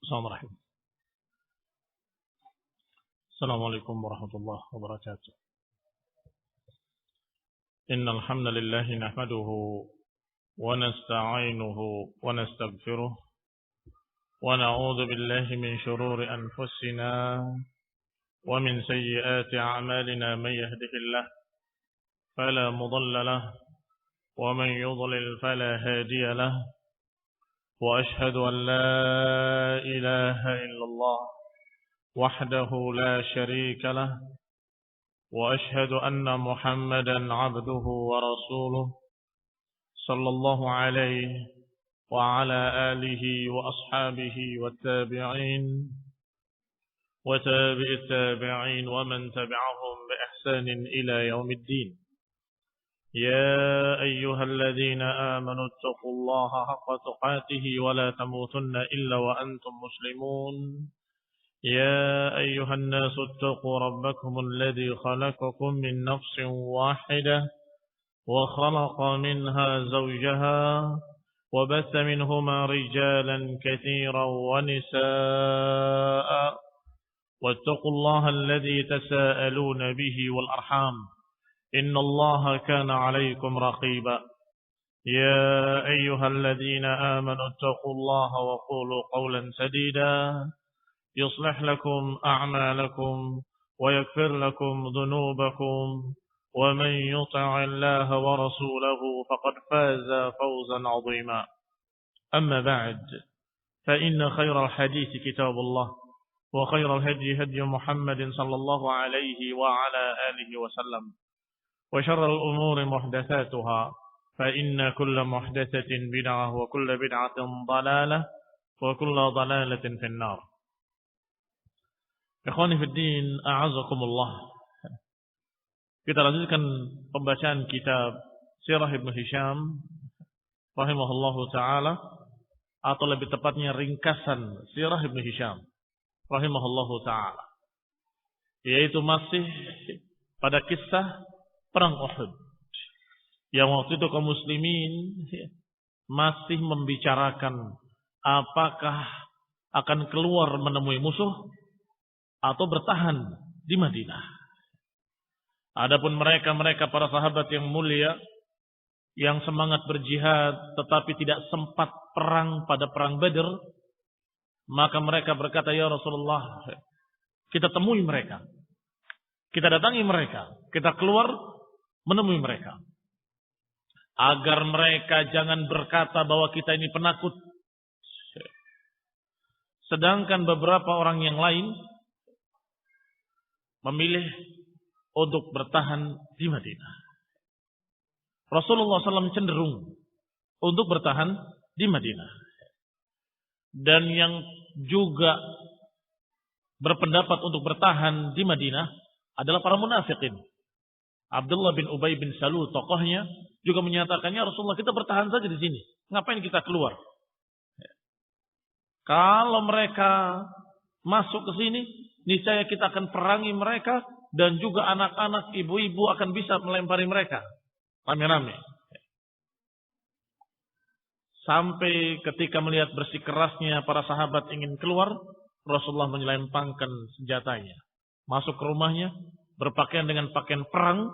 Assalamualaikum. Assalamualaikum warahmatullahi wabarakatuh. Innal hamdalillah nahmaduhu wa nasta'inuhu wa nastaghfiruh wa na'udzu billahi min shururi anfusina wa min sayyiati a'malina may yahdihillahu fala mudilla lahu wa man yudlil fala hadiya lahu wa ashhadu an la ilaha illallah وحده لا شريك له وأشهد أن محمدا عبده ورسوله صلى الله عليه وعلى آله وأصحابه والتابعين وتابع التابعين ومن تبعهم بإحسان إلى يوم الدين. يا أيها الذين آمنوا اتقوا الله حق تقاته ولا تموتن إلا وأنتم مسلمون. يا أيها الناس اتقوا ربكم الذي خلقكم من نفس واحدة وخلق منها زوجها وبث منهما رجالا كثيرا ونساء واتقوا الله الذي تساءلون به والأرحام إن الله كان عليكم رقيبا. يا أيها الذين آمنوا اتقوا الله وقولوا قولا سديدا يصلح لكم أعمالكم ويغفر لكم ذنوبكم ومن يطع الله ورسوله فقد فاز فوزا عظيما. أما بعد فإن خير الحديث كتاب الله وخير الهدي هدي محمد صلى الله عليه وعلى آله وسلم وشر الأمور محدثاتها فإن كل محدثة بدعة وكل بدعة ضلالة وكل ضلالة في النار. Ikhwani fiddin, a'azakumullah. Kita lanjutkan pembacaan kitab Sirah Ibnu Hisham rahimahullahu ta'ala, atau lebih tepatnya ringkasan Sirah Ibnu Hisham rahimahullahu ta'ala, yaitu masih pada kisah perang Uhud, yang waktu itu kaum muslimin masih membicarakan apakah akan keluar menemui musuh atau bertahan di Madinah. Adapun mereka para sahabat yang mulia yang semangat berjihad tetapi tidak sempat perang pada perang Badr, maka mereka berkata, ya Rasulullah, kita temui mereka, kita datangi mereka, kita keluar menemui mereka, agar mereka jangan berkata bahwa kita ini penakut. Sedangkan beberapa orang yang lain memilih untuk bertahan di Madinah. Rasulullah SAW cenderung untuk bertahan di Madinah. Dan yang juga berpendapat untuk bertahan di Madinah adalah para munafikin. Abdullah bin Ubay bin Salul, tokohnya, juga menyatakannya, Rasulullah, kita bertahan saja di sini. Ngapain kita keluar? Kalau mereka masuk ke sini, niscaya kita akan perangi mereka, dan juga anak-anak, ibu-ibu akan bisa melempari mereka rame-rame. Sampai ketika melihat bersikeras para sahabat ingin keluar, Rasulullah menyelempangkan senjatanya, masuk ke rumahnya, berpakaian dengan pakaian perang,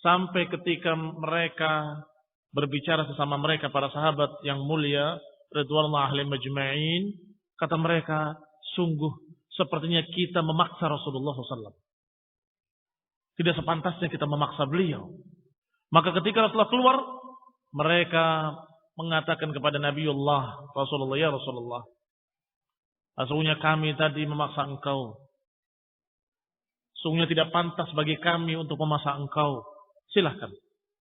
sampai ketika mereka berbicara sesama mereka, para sahabat yang mulia, ridwanullah alaihim majma'in, kata mereka, sungguh sepertinya kita memaksa Rasulullah SAW. Tidak sepantasnya kita memaksa beliau. Maka ketika Rasulullah keluar, mereka mengatakan kepada Nabiullah Rasulullah, ya Rasulullah, sesungguhnya kami tadi memaksa engkau. Sesungguhnya tidak pantas bagi kami untuk memaksa engkau. Silahkan.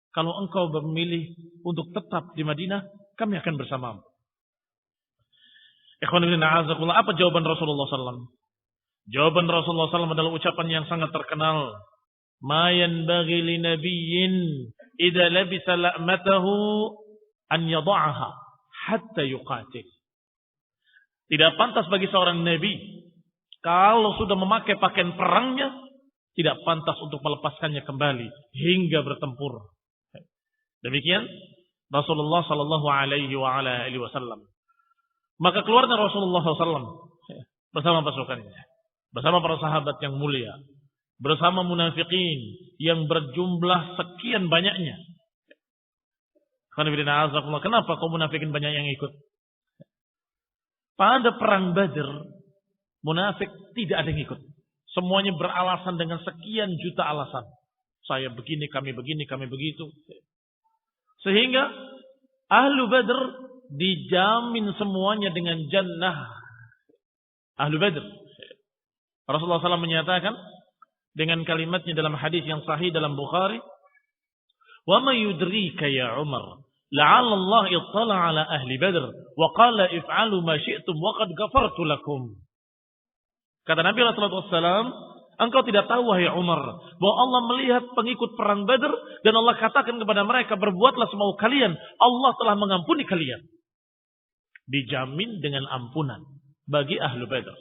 Kalau engkau memilih untuk tetap di Madinah, kami akan bersamamu. Ikhwan fillah, a'azakumullah. Apa jawaban Rasulullah SAW? Jawaban Rasulullah SAW adalah ucapan yang sangat terkenal. Ma yanbaghi li nabiyyin idza labisa la'matahu an yada'aha hatta yuqatil. Tidak pantas bagi seorang nabi kalau sudah memakai pakaian perangnya, tidak pantas untuk melepaskannya kembali hingga bertempur. Demikian Rasulullah sallallahu alaihi wasallam. Maka keluarnya Rasulullah SAW bersama pasukannya, bersama para sahabat yang mulia, bersama munafikin yang berjumlah sekian banyaknya. Kenapa kaum munafikin banyak yang ikut? Pada perang Badr, munafik tidak ada yang ikut. Semuanya beralasan dengan sekian juta alasan. Saya begini, kami begitu. Sehingga Ahlu Badr dijamin semuanya dengan jannah. Ahlu Badr. Rasulullah SAW menyatakan dengan kalimatnya dalam hadis yang sahih dalam Bukhari, "Wa ma yudrika ya Umar, la'alla Allah ittala ala ahli Badr wa qala if'alu ma syi'tum wa qad ghafartu lakum." Kata Nabi sallallahu alaihi wasallam, engkau tidak tahu wahai Umar, bahwa Allah melihat pengikut perang Badr dan Allah katakan kepada mereka, berbuatlah semau kalian, Allah telah mengampuni kalian. Dijamin dengan ampunan bagi ahlu Badr.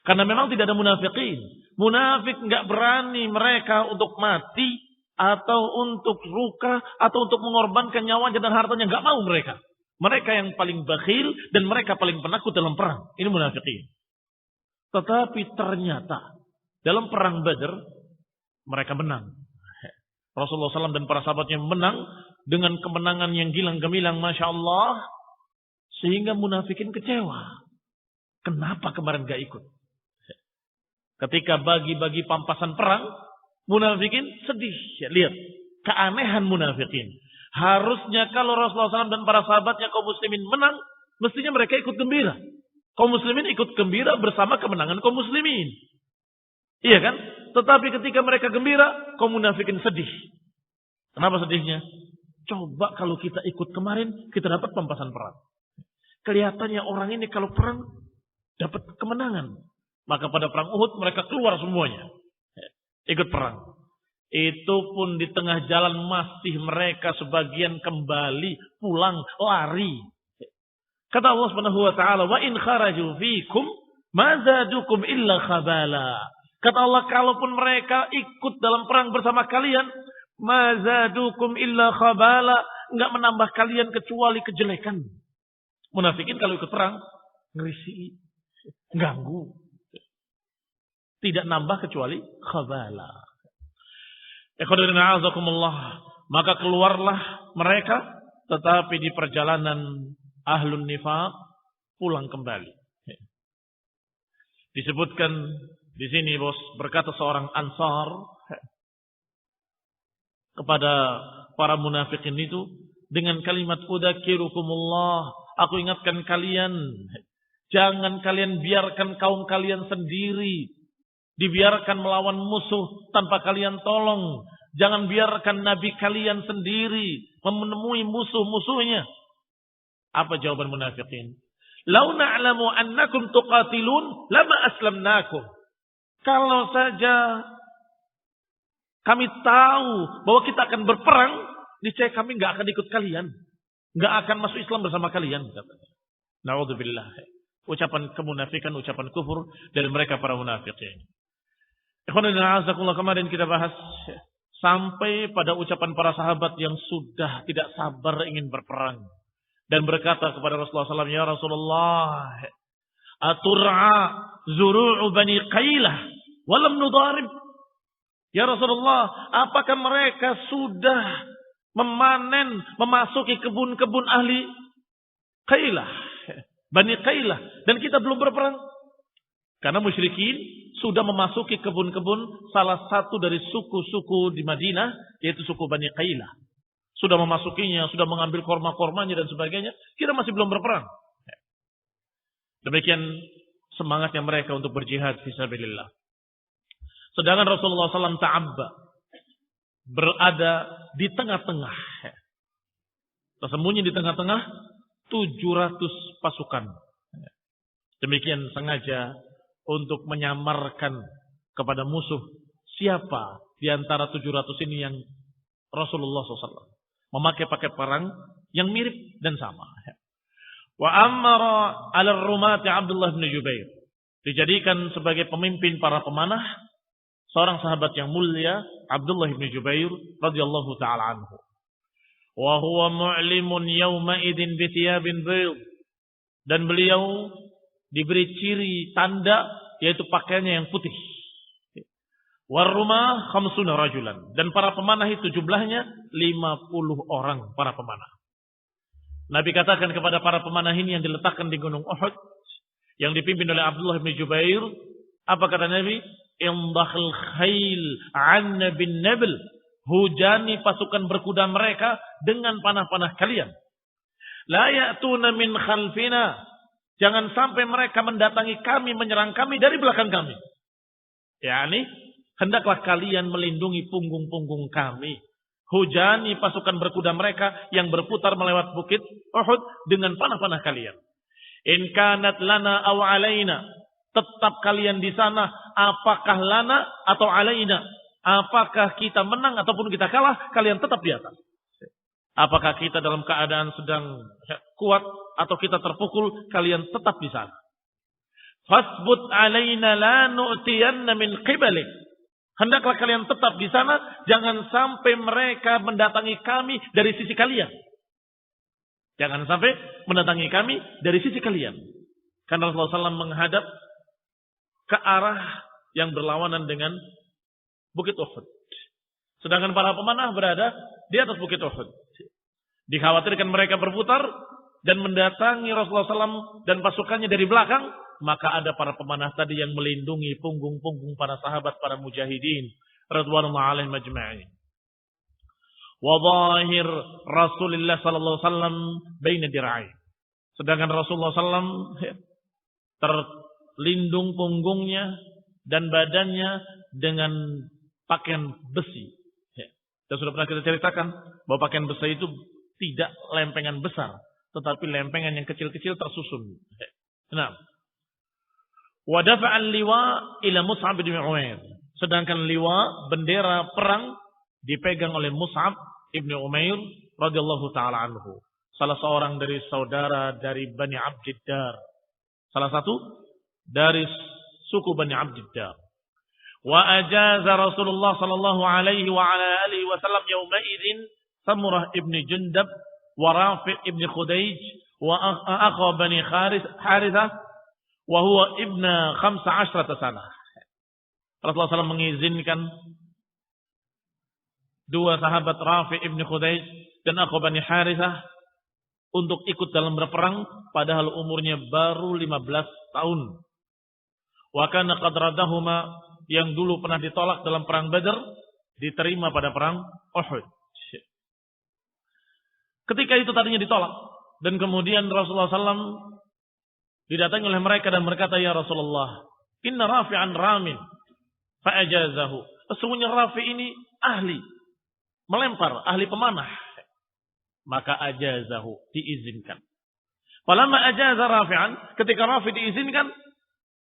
Karena memang tidak ada munafikin. Munafik enggak berani mereka untuk mati atau untuk luka atau untuk mengorbankan nyawanya dan hartanya, enggak mau mereka. Mereka yang paling bakhil dan mereka paling penakut dalam perang. Ini munafikin. Tetapi ternyata dalam perang Badr mereka menang. Rasulullah SAW dan para sahabatnya menang dengan kemenangan yang gilang gemilang, masya Allah, sehingga munafikin kecewa. Kenapa kemarin gak ikut? Ketika bagi-bagi pampasan perang, munafikin sedih. Lihat keanehan munafikin. Harusnya kalau Rasulullah SAW dan para sahabatnya kaum muslimin menang, mestinya mereka ikut gembira. Kaum muslimin ikut gembira bersama kemenangan kaum muslimin. Iya kan? Tetapi ketika mereka gembira, kaum munafikin sedih. Kenapa sedihnya? Coba kalau kita ikut kemarin, kita dapat pampasan perang. Kelihatannya orang ini kalau perang, dapat kemenangan. Maka pada perang Uhud mereka keluar semuanya. Ikut perang. Itu pun di tengah jalan masih mereka sebagian kembali, pulang, lari. Kata Allah Subhanahu wa taala, "Wa in kharaju fikum ma zadukum illa khabala." Kata Allah, kalaupun mereka ikut dalam perang bersama kalian, ma zadukum illa khabala, enggak menambah kalian kecuali kejelekan. Munafikin kalau ikut perang, ngerisi, ganggu. Tidak nambah kecuali khabala. Ikhwanuddin a'azakumullah. Maka keluarlah mereka, tetapi di perjalanan ahlun nifaq pulang kembali. Disebutkan di sini, bos, berkata seorang Ansar kepada para munafikin itu dengan kalimat udzakirukumullah, aku ingatkan kalian, jangan kalian biarkan kaum kalian sendiri dibiarkan melawan musuh tanpa kalian tolong. Jangan biarkan nabi kalian sendiri menemui musuh-musuhnya. Apa jawaban munafikin? Lau na'lamu annakum tuqatilun lama aslamnakum. Kalau saja kami tahu bahwa kita akan berperang, niscaya kami enggak akan ikut kalian. Enggak akan masuk Islam bersama kalian. Na'udzubillah. Ucapan kemunafikan, ucapan kufur dari mereka para munafikin. Kemarin kita bahas sampai pada ucapan para sahabat yang sudah tidak sabar ingin berperang. Dan berkata kepada Rasulullah SAW, "Ya Rasulullah, atur'a zuru'u bani Qailah walam nudarib." Ya Rasulullah, apakah mereka sudah memanen, memasuki kebun-kebun ahli Qailah, Bani Qailah, dan kita belum berperang? Karena musyrikin sudah memasuki kebun-kebun salah satu dari suku-suku di Madinah, yaitu suku Bani Qailah. Sudah memasukinya, sudah mengambil korma-kormanya dan sebagainya. Kita masih belum berperang. Demikian semangatnya mereka untuk berjihad fisabilillah. Sedangkan Rasulullah SAW ta'abba, berada di tengah-tengah. Tersembunyi di tengah-tengah 700 pasukan. Demikian sengaja untuk menyamarkan kepada musuh siapa di antara 700 ini yang Rasulullah SAW memakai pakai perang yang mirip dan sama. Wa amara 'ala ar-rumati Abdullah bin Jubair. Dijadikan sebagai pemimpin para pemanah seorang sahabat yang mulia, Abdullah bin Jubair radhiyallahu taala anhu. Wa huwa mu'limun yawma idin bi thiyabin bayd. Dan beliau diberi ciri tanda, yaitu pakaiannya yang putih. Warumah khamsuna rajulan. Dan para pemanah itu jumlahnya 50 orang para pemanah. Nabi katakan kepada para pemanah ini yang diletakkan di Gunung Uhud, yang dipimpin oleh Abdullah bin Jubair, apa kata Nabi? Indahil khail anna bin nabil. Hujani pasukan berkuda mereka dengan panah-panah kalian. La ya'tuna min khalfina. Jangan sampai mereka mendatangi kami, menyerang kami dari belakang kami. Yani, hendaklah kalian melindungi punggung-punggung kami. Hujani pasukan berkuda mereka yang berputar melewat bukit Uhud dengan panah-panah kalian. In kanat lana aw alaina. Tetap kalian di sana, apakah lana atau alaina. Apakah kita menang ataupun kita kalah, kalian tetap di atas. Apakah kita dalam keadaan sedang kuat atau kita terpukul, kalian tetap di sana. Fasbut alaina la nu'tiyanna min qibalik. Hendaklah kalian tetap di sana, jangan sampai mereka mendatangi kami dari sisi kalian. Jangan sampai mendatangi kami dari sisi kalian. Karena Rasulullah SAW menghadap ke arah yang berlawanan dengan Bukit Uhud. Sedangkan para pemanah berada di atas Bukit Uhud. Dikhawatirkan mereka berputar dan mendatangi Rasulullah SAW dan pasukannya dari belakang, maka ada para pemanah tadi yang melindungi punggung-punggung para sahabat, para mujahidin radhiyallahu alaihim ajma'in. Wa dhahir Rasulullah sallallahu alaihi wasallam baina dir'ai. Sedangkan Rasulullah SAW terlindung punggungnya dan badannya dengan pakaian besi. Dan sudah pernah kita ceritakan bahwa pakaian besi itu tidak lempengan besar, tetapi lempengan yang kecil-kecil tersusun. Nah, wa dafa'al liwa ila Mus'ab bin Umair. Sedangkan liwa, bendera perang, dipegang oleh Mus'ab ibn Umair radhiyallahu taala anhu. Salah seorang dari saudara dari Bani Abdiddar. Salah satu dari suku Bani Abdiddar. Wa ajaza Rasulullah sallallahu alaihi wa ala alihi wasallam yawma idzin Samurah ibn Jundab wa Rafi' ibn Khudayj wa akha Bani Harithah wa huwa ibn 15 sanah. Rasulullah SAW mengizinkan dua sahabat Rafi' ibn Khudayj dan akha Bani Harithah untuk ikut dalam berperang padahal umurnya baru 15 tahun. Wa kana qad radahuma, yang dulu pernah ditolak dalam perang Badar, diterima pada perang Uhud. Ketika itu tadinya ditolak, dan kemudian Rasulullah SAW didatangi oleh mereka dan berkata, ya Rasulullah, inna Rafi'an ramin fa'ajazahu. Sesungguhnya Rafi' ini ahli melempar, ahli pemanah. Maka ajazahu, diizinkan. Falamma ajaza Rafi'an, ketika Rafi' diizinkan,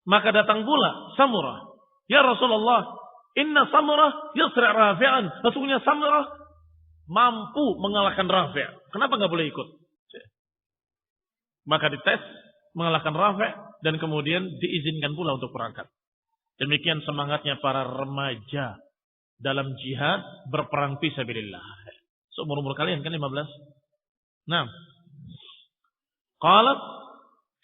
maka datang pula Samurah. Ya Rasulullah, inna Samurah yasri' Rafi'an. Sesungguhnya Samurah mampu mengalahkan Rafi'. Kenapa nggak boleh ikut? Maka dites, mengalahkan Rafi' dan kemudian diizinkan pula untuk berangkat. Demikian semangatnya para remaja dalam jihad berperang fi sabilillah. Seumur-umur kalian kan 15. Nah, qalat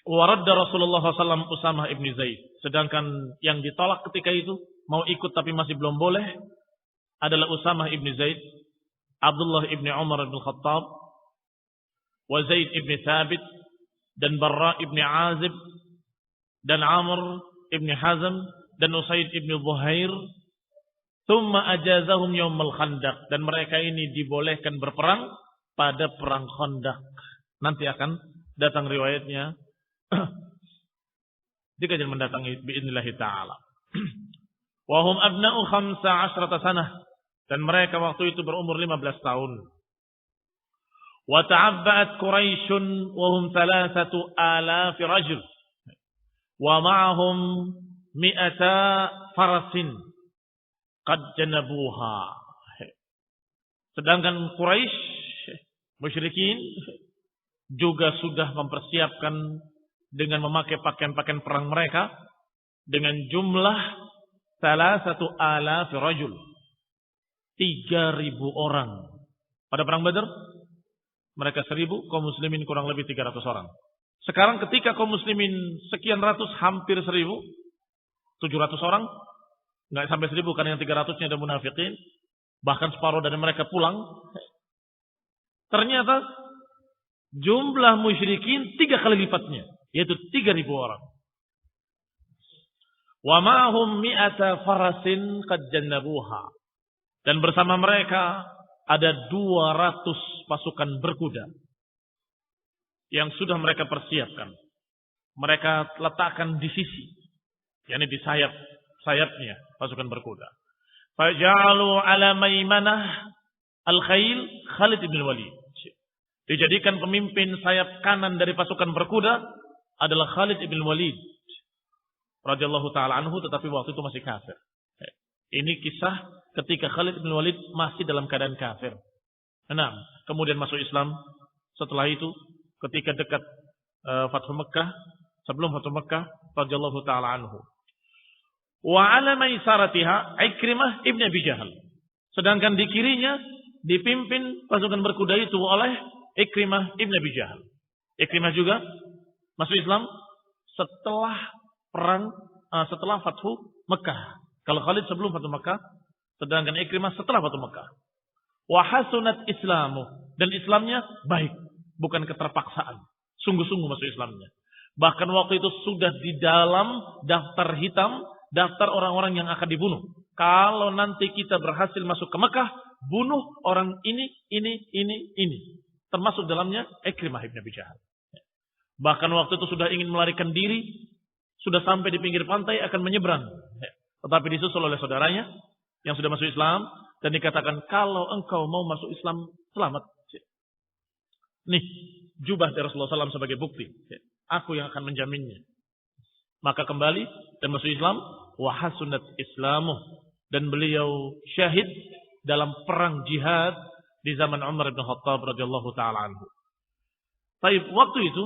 wa radda Rasulullah SAW Usamah ibn Zaid. Sedangkan yang ditolak ketika itu mau ikut tapi masih belum boleh adalah Usamah ibn Zaid, Abdullah ibn Umar ibn Khattab, wa Zaid ibn Thabit, dan Barra ibn Azib, dan Amr ibn Hazm, dan Usaid ibn Zuhair. Thumma ajazahum yawmal Khandaq. Dan mereka ini dibolehkan berperang pada perang Khandaq. Nanti akan datang riwayatnya di kajian mendatangi bi'idnillahi ta'ala. Wahum abna'u 15 sanah. Dan mereka waktu itu berumur 15 tahun. Wa ta'abba'at Quraisyun wahum 3,000 rajul. Wa ma'ahum 100 farasin qad janabuha. Sedangkan Quraisy musyrikin juga sudah mempersiapkan dengan memakai pakaian-pakaian perang mereka dengan jumlah 3,000 rajul. 3.000 orang. Pada perang Badar mereka 1.000, kaum muslimin kurang lebih 300 orang. Sekarang ketika kaum muslimin sekian ratus, hampir 1.700 orang, nggak sampai 1.000 karena yang 300-nya ada munafikin, bahkan separuh dari mereka pulang. Ternyata jumlah musyrikin 3 kali lipatnya, yaitu 3.000 orang. Wa ma'hum mi'ata farasin qad jannabuha. Dan bersama mereka ada 200 pasukan berkuda yang sudah mereka persiapkan. Mereka letakkan di sisi, yakni di sayapnya pasukan berkuda. Faja'alu ala maimanah al-khail Khalid bin Walid. Dijadikan pemimpin sayap kanan dari pasukan berkuda adalah Khalid bin Walid radhiyallahu taala anhu, tetapi waktu itu masih kafir. Ini kisah ketika Khalid bin Walid masih dalam keadaan kafir. Kemudian masuk Islam. Setelah itu ketika dekat Fathu Mekah, sebelum Fathu Mekah, radhiyallahu taala anhu. Wa ala maisaratiha Ikrimah ibn Abi Jahal. Sedangkan di kirinya dipimpin pasukan berkuda itu oleh Ikrimah ibn Abi Jahal. Ikrimah juga masuk Islam setelah setelah Fathu Mekah. Kalau Khalid sebelum Fathu Mekah, sedangkan Ikrimah setelah Fathu Mekah. Wa hasunat Islamu, dan Islamnya baik, bukan keterpaksaan. Sungguh-sungguh masuk Islamnya. Bahkan waktu itu sudah di dalam daftar hitam, daftar orang-orang yang akan dibunuh. Kalau nanti kita berhasil masuk ke Mekah, bunuh orang ini. Termasuk dalamnya Ikrimah ibn Abi Jahal. Bahkan waktu itu sudah ingin melarikan diri, sudah sampai di pinggir pantai akan menyeberang. Tetapi disusul oleh saudaranya yang sudah masuk Islam dan dikatakan, kalau engkau mau masuk Islam, selamat. Nih, jubah dari Rasulullah SAW sebagai bukti. Aku yang akan menjaminnya. Maka kembali dan masuk Islam. Wa hasunat Islamuh. Dan beliau syahid dalam perang jihad di zaman Umar bin Khattab radhiyallahu taala anhu. Baik, waktu itu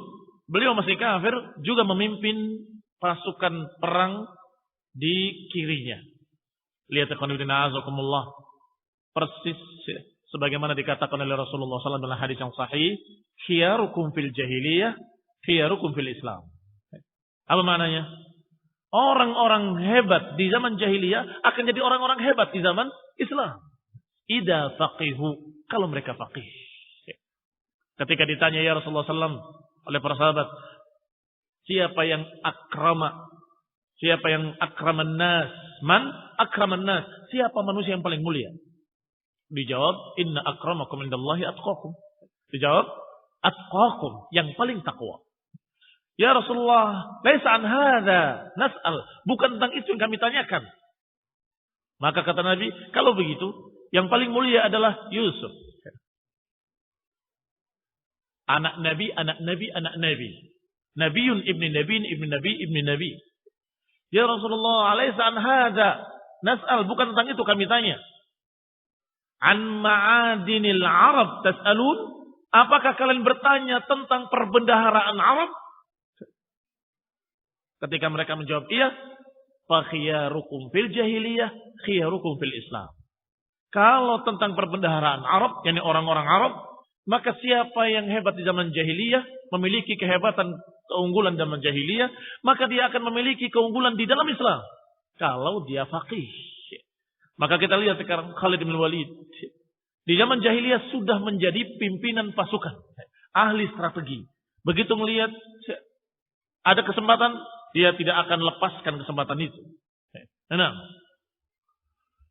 beliau masih kafir, juga memimpin pasukan perang di kirinya. Lihat azakumullah, persis sebagaimana dikatakan oleh Rasulullah SAW dalam hadis yang sahih, khiyarukum fil jahiliyah, khiyarukum fil Islam. Apa maknanya? Orang-orang hebat di zaman jahiliyah akan jadi orang-orang hebat di zaman Islam. Idza faqihu, kalau mereka faqih. Ketika ditanya ya Rasulullah SAW oleh para sahabat, siapa yang akrama? Siapa yang akraman nas? Man akraman nas? Siapa manusia yang paling mulia? Dijawab, inna akramakum indallahi atqakum. Dijawab, atqakum, yang paling takwa. Ya Rasulullah, laisa an hadza nas'al, bukan tentang itu yang kami tanyakan. Maka kata Nabi, kalau begitu, yang paling mulia adalah Yusuf. Anak Nabi, anak Nabi, anak Nabi. Nabiun ibni Nabiin ibni Nabi ibni Nabi. Ya Rasulullah, laisa an hadza nas'al, bukan tentang itu kami tanya. An ma'adinil Arab tas'alun, apakah kalian bertanya tentang perbendaharaan Arab? Ketika mereka menjawab iya, fa khiyarukum fil jahiliyah, khiyarukum fil Islam. Kalau tentang perbendaharaan Arab, yakni orang-orang Arab, maka siapa yang hebat di zaman jahiliyah, memiliki kehebatan, keunggulan zaman jahiliyah, maka dia akan memiliki keunggulan di dalam Islam. Kalau dia faqih. Maka kita lihat sekarang Khalid bin Walid. Di zaman jahiliyah sudah menjadi pimpinan pasukan. Ahli strategi. Begitu melihat ada kesempatan, dia tidak akan lepaskan kesempatan itu. Nah,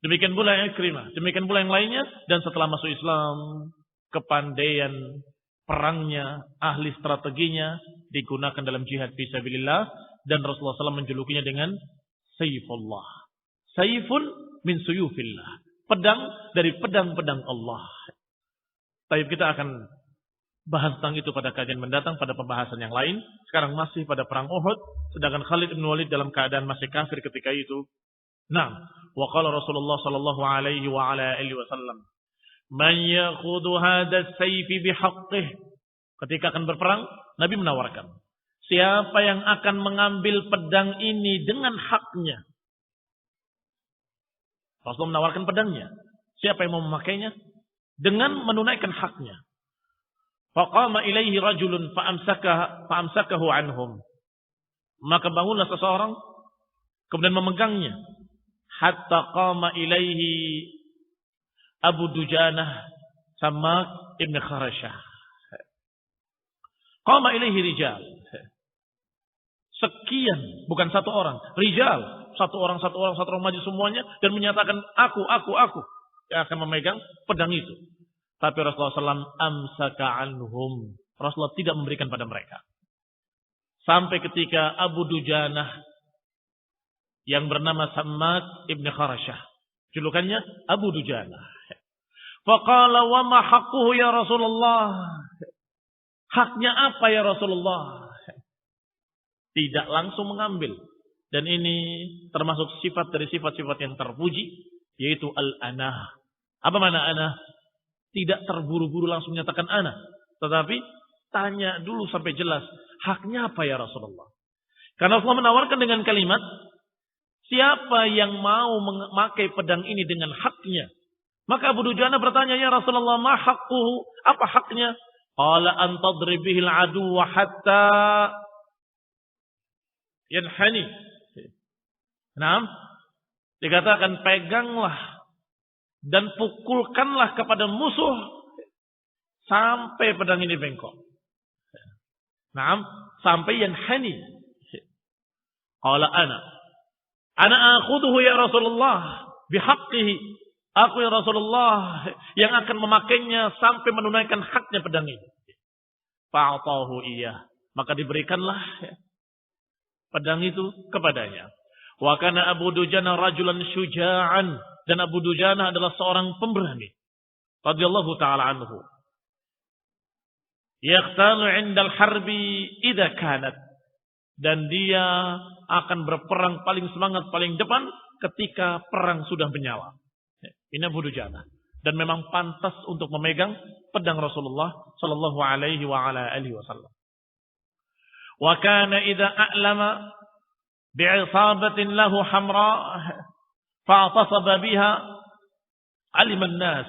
demikian pula yang Ikrimah. Demikian pula yang lainnya. Dan setelah masuk Islam, kepandaian perangnya, ahli strateginya digunakan dalam jihad fisabilillah, dan Rasulullah SAW menjulukinya dengan Saifullah. Saifun min suyufillah. Pedang dari pedang-pedang Allah. Tapi kita akan bahas tentang itu pada kajian mendatang, pada pembahasan yang lain. Sekarang masih pada perang Uhud, sedangkan Khalid bin Walid dalam keadaan masih kafir ketika itu. Nah, wa qala Rasulullah sallallahu alaihi wa ala alihi wasallam, man yakhudhu hadha as-sayf bihaqqih. Ketika akan berperang, Nabi menawarkan, siapa yang akan mengambil pedang ini dengan haknya? Rasulullah menawarkan pedangnya. Siapa yang mau memakainya? Dengan menunaikan haknya. Faqama ilaihi rajulun fa'amsakahu anhum. Maka bangunlah seseorang kemudian memegangnya hatta qama ilaihi Abu Dujanah Samak ibn Kharashah. Qama ilaihi rijal. Sekian, bukan satu orang, rijal, satu orang maju semuanya dan menyatakan aku yang akan memegang pedang itu. Tapi Rasulullah SAW amsaka anhum. Rasulullah tidak memberikan pada mereka. Sampai ketika Abu Dujanah yang bernama Samak ibn Kharashah, julukannya Abu Dujanah. Faqala wa ma haqquhu ya Rasulullah? Haknya apa ya Rasulullah? Tidak langsung mengambil. Dan ini termasuk sifat dari sifat-sifat yang terpuji, yaitu al-anah. Apa mana anah? Tidak terburu-buru langsung menyatakan anah, tetapi tanya dulu sampai jelas, haknya apa ya Rasulullah? Karena Allah menawarkan dengan kalimat, siapa yang mau memakai pedang ini dengan haknya? Maka Abu Dujanah bertanya, ya Rasulullah, ma haqquhu? Apa haknya? Qala an tadribihil aduwwa hatta yanhani. Nah, dikatakan peganglah dan pukulkanlah kepada musuh sampai pedang ini bengkok. Nah, sampai yanhani. Qala ana akhudhu ya Rasulullah bihaqqihi. Aku ya Rasulullah yang akan memakainya sampai menunaikan haknya pedang ini. Fa'atahu iya. Maka diberikanlah pedang itu kepadanya. Wa kana Abu Dujanah rajulan syuja'an. Dan Abu Dujanah adalah seorang pemberani. Radhiyallahu ta'ala anhu. Yaqtanu 'indal harbi idza kanat. Dan dia akan berperang paling semangat, paling depan ketika perang sudah menyala. Ini Abu Dujanah. Dan memang pantas untuk memegang pedang Rasulullah sallallahu alaihi wa ala alihi wasallam. Wa kana idza a'lama bi'isabatin lahu hamra fa'tasaba biha 'alima an-nas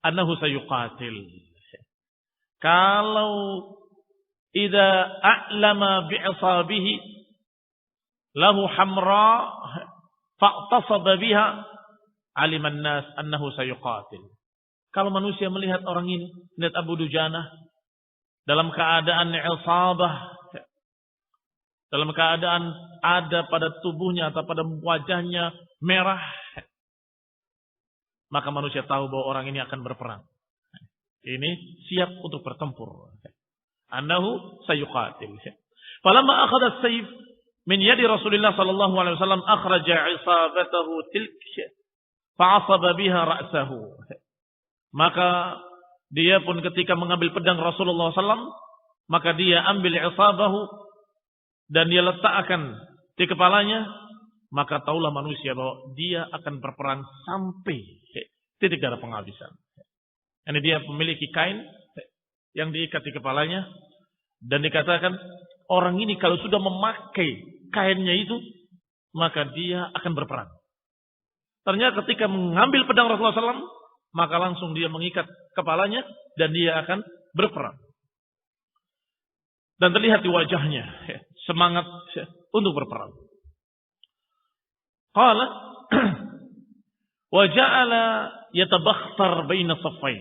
annahu sayuqatil. Kalau idza a'lama bi'isabihi lahu hamra fa'tasaba biha aliman nas annahu sayuqatil. Kalau manusia melihat orang ini, melihat Abu Dujanah dalam keadaan isabah, dalam keadaan ada pada tubuhnya atau pada wajahnya merah, maka manusia tahu bahwa orang ini akan berperang. Ini siap untuk bertempur. Annahu sayuqatil. Falamma akhadha as-sayf min yadi Rasulillah sallallahu alaihi wasallam akhraja isabatahu tilka fa'asaba biha ra'sahu. Maka dia pun ketika mengambil pedang Rasulullah SAW, maka dia ambil isabahu dan dia letakkan di kepalanya, maka taulah manusia bahwa dia akan berperang sampai titik darah penghabisan. Ini dia memiliki kain yang diikat di kepalanya dan dikatakan orang ini kalau sudah memakai kainnya itu, maka dia akan berperang. Ternyata ketika mengambil pedang Rasulullah SAW, maka langsung dia mengikat kepalanya dan dia akan berperang. Dan terlihat di wajahnya semangat untuk berperang. Qala wa ja'ala yatabakhtar baina saffain.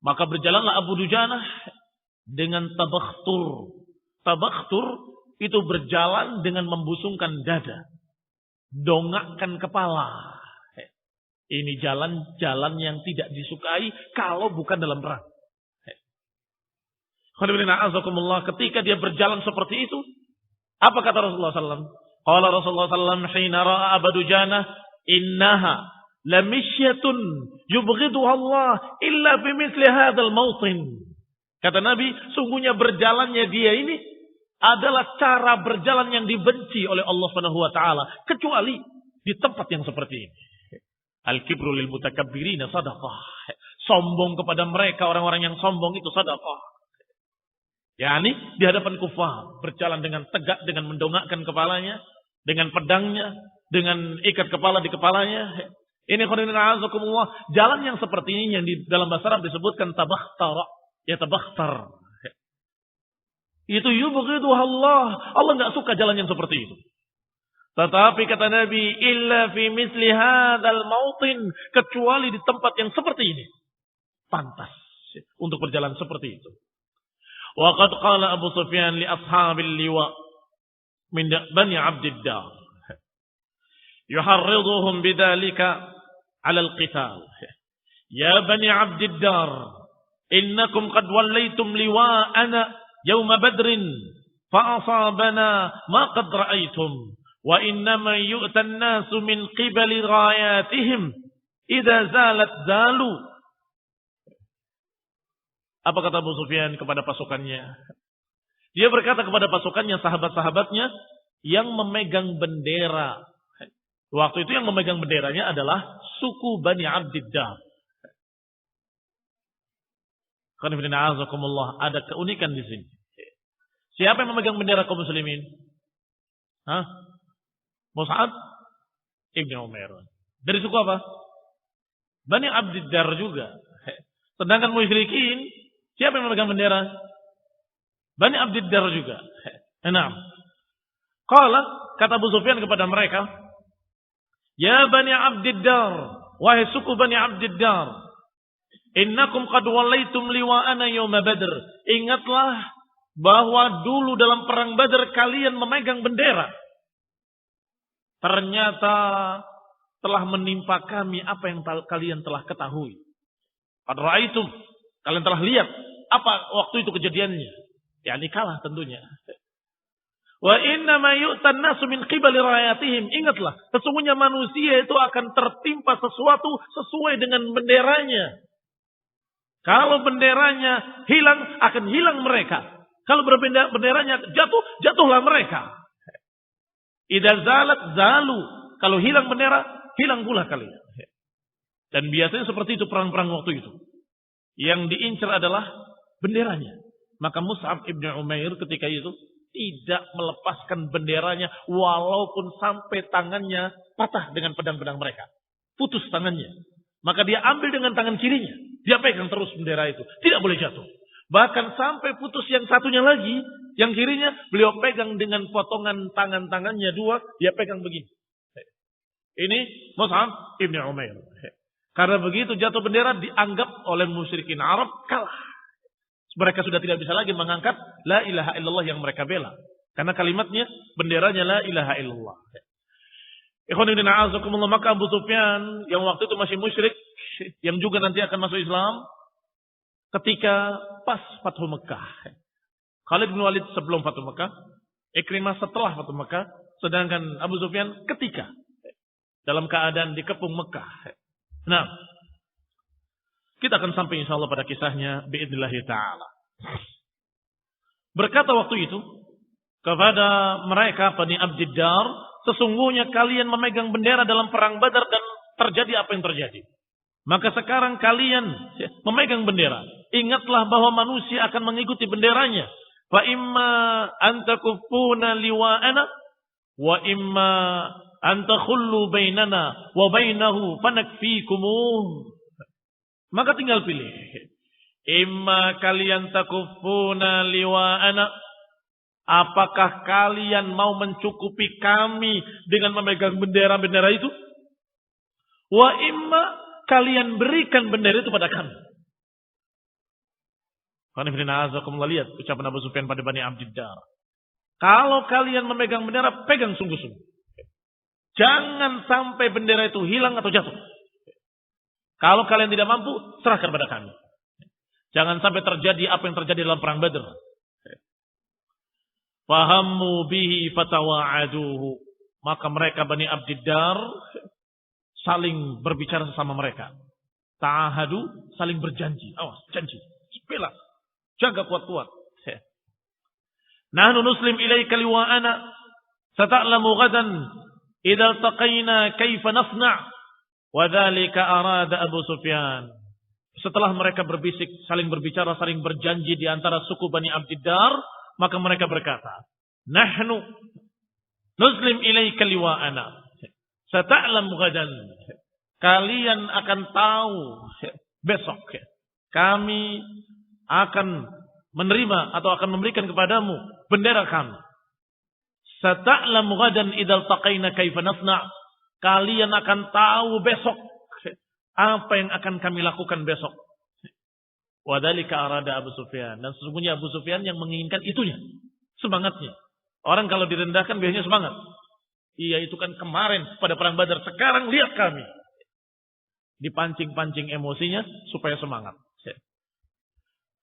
Maka berjalanlah Abu Dujanah dengan tabakhtur. Tabakhtur itu berjalan dengan membusungkan dada, dongakkan kepala. Ini jalan-jalan yang tidak disukai kalau bukan dalam perang. Ketika dia berjalan seperti itu, apa kata Rasulullah SAW? Qala Rasulullah SAW hina ra'a Abu Dujanah innaha lamisyatun yubghiduha Allah illa bimithli hadzal mawtin. Kata Nabi, sungguhnya berjalannya dia ini adalah cara berjalan yang dibenci oleh Allah Subhanahu wa taala, kecuali di tempat yang seperti ini. Al-kibru lil mutakabbirina sadaqah. Sombong kepada mereka, orang-orang yang sombong itu sedekah. yakni di hadapan kufar, berjalan dengan tegak, dengan mendongakkan kepalanya, dengan pedangnya, dengan ikat kepala di kepalanya. Ini jalan yang seperti ini yang di dalam bahasa Arab disebutkan tabakhtar, ya tabakhtar. Itu yubghidu Allah. Allah enggak suka jalan yang seperti itu. Tetapi kata Nabi, illa fi misli hadzal mautin, kecuali di tempat yang seperti ini. Pantas untuk berjalan seperti itu. Wa qad qala Abu Sufyan li ashabil liwa min Bani Abdiddar yuharriduhum bidzalika 'ala al-qital. Ya Bani Abdiddar, innakum qad wallaytum liwa'ana yawma badrin fa asabana ma qad ra'aytum wa innama yu'ta an-nasu min qibali ghayatihim idza zalat zalu. Apa kata Abu Sufyan kepada pasukannya? Dia berkata kepada pasukannya, sahabat-sahabatnya yang memegang bendera. Waktu itu yang memegang benderanya adalah suku Bani Abdiddar. Ada keunikan di sini. Siapa yang memegang bendera kaum muslimin? Mus'ab Ibn Umair. Dari suku apa? Bani Abdiddar juga. Sedangkan musyrikin, siapa yang memegang bendera? Bani Abdiddar juga. Enam. Qala, kata Abu Sufyan kepada mereka, ya Bani Abdiddar, wahai suku Bani Abdiddar, innakum qad wallaytum liwa'ana yawma Badr. Ingatlah bahwa dulu dalam perang Badar kalian memegang bendera. Ternyata telah menimpa kami apa yang kalian telah ketahui. Qad ra'aitum, kalian telah lihat apa waktu itu kejadiannya. Yani kalah tentunya. Wa inna ma yu'tan nasu min qibali rayatihim. Ingatlah, sesungguhnya manusia itu akan tertimpa sesuatu sesuai dengan benderanya. Kalau benderanya hilang, akan hilang mereka. Kalau benderanya jatuh, jatuhlah mereka. Idza zalat zalu. Kalau hilang bendera, hilang pula kalian. Dan biasanya seperti itu perang-perang waktu itu. Yang diincar adalah benderanya. Maka Mus'ab Ibn Umair ketika itu tidak melepaskan benderanya walaupun sampai tangannya patah dengan pedang-pedang mereka. Putus tangannya. Maka dia ambil dengan tangan kirinya. Dia pegang terus bendera itu. Tidak boleh jatuh. Bahkan sampai putus yang satunya lagi. Yang kirinya beliau pegang dengan potongan tangan-tangannya dua. Dia pegang begini. Ini Mus'ab Ibn Umair. Karena begitu jatuh bendera dianggap oleh musyrikin Arab kalah. Mereka sudah tidak bisa lagi mengangkat la ilaha illallah yang mereka bela. Karena kalimatnya, benderanya la ilaha illallah. Ikhwanuddin a'azakumullah, maka Abu Sufyan yang waktu itu masih musyrik, yang juga nanti akan masuk Islam, ketika pas Fathu Mekah. Khalid bin Walid sebelum Fathu Mekah, Ikrimah setelah Fathu Mekah, sedangkan Abu Sufyan ketika dalam keadaan dikepung Mekah. Nah, kita akan sampai insyaallah pada kisahnya biidznillah ta'ala. Berkata waktu itu kepada mereka Bani Abdiddar, sesungguhnya kalian memegang bendera dalam perang Badar dan terjadi apa yang terjadi. Maka sekarang kalian memegang bendera. Ingatlah bahwa manusia akan mengikuti benderanya. Fa imma an takuffuna liwa'ana wa imma an takhullu bainana wa bainahu fanakfikumuh. Maka tinggal pilih. Imma kalian takuffuna liwa'ana. Apakah kalian mau mencukupi kami dengan memegang bendera-bendera itu? Wa imma kalian berikan bendera itu pada kami. Lihat ucapan Abu Sufyan pada Bani Abdiddar. Kalau kalian memegang bendera, pegang sungguh-sungguh. Jangan sampai bendera itu hilang atau jatuh. Kalau kalian tidak mampu, serahkan pada kami. Jangan sampai terjadi apa yang terjadi dalam perang Badr. Fahammu bihi fatawa'aduhu. Maka mereka Bani Abdiddar saling berbicara sesama mereka. Ta'ahadu, saling berjanji. Awas, janji. Bela. Jaga kuat-kuat. Nahnu nuslim ilaika liwa'ana. Sata'lamu ghadan idza taqayna kaifa nasna'. Wadzalika arada Abu Sufyan. Setelah mereka berbisik, saling berbicara, saling berjanji di antara suku Bani Abdiddar, maka mereka berkata, "Nahnu nuslim ilaika liwa'ana. Sata'lam ghadan." Kalian akan tahu besok. Kami akan menerima atau akan memberikan kepadamu bendera kami. Sata'lamu ghadan idzal taqaina kaifa nasna'. Kalian akan tahu besok apa yang akan kami lakukan besok. Wadzalika arada Abu Sufyan. Dan sesungguhnya Abu Sufyan yang menginginkan itunya. Semangatnya. Orang kalau direndahkan biasanya semangat. Iya itu kan kemarin pada perang Badar. Sekarang lihat kami. Dipancing-pancing emosinya supaya semangat.